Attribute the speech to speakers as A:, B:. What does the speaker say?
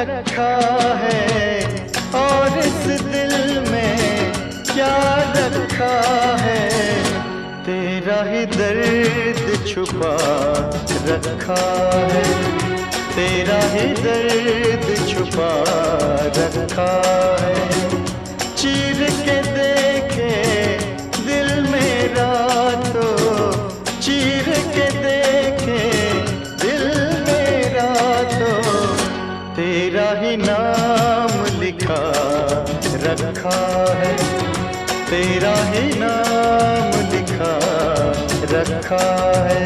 A: रखा है और इस दिल में क्या रखा है, तेरा ही दर्द छुपा रखा है, तेरा ही दर्द छुपा रखा है। चीर के देखे दिल मेरा तो, चीर के देखे दिल मेरा तो, तेरा ही नाम लिखा रखा है, तेरा ही नाम लिखा रखा है।